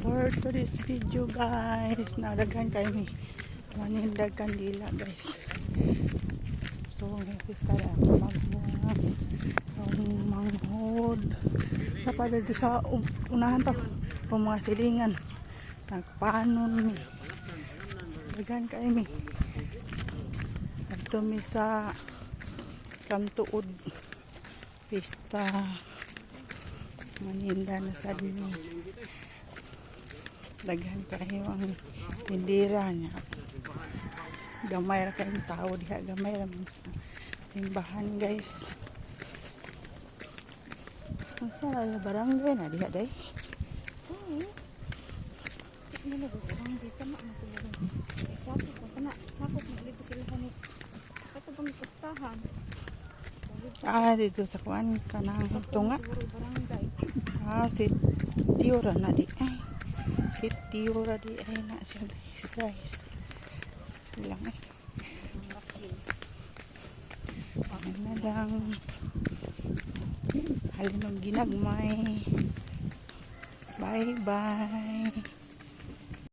for today's video guys, nadaghan kayo ni manindag kandila guys. So kita lang manghod napada dito sa unahan to kung mga silingan nagpanon mi daghan kayo mi adto mi sa Kamtuod pista maninda na sad mi daghan kayo ang tindira niya gamay ra kayong tao diha gamay ra simbahan guys. Sa barangay na diha day. Ano na barangay tama na sila. Sakop ko kana sakop na dito sila kani. Kato bang pustahan. Dito sa kuan kanang tunga. Barangay. Si Tiora na di ay. Si Tiora di ay na siya guys. Lang eh. Ano na lang. Halimang ginagmay. Bye bye.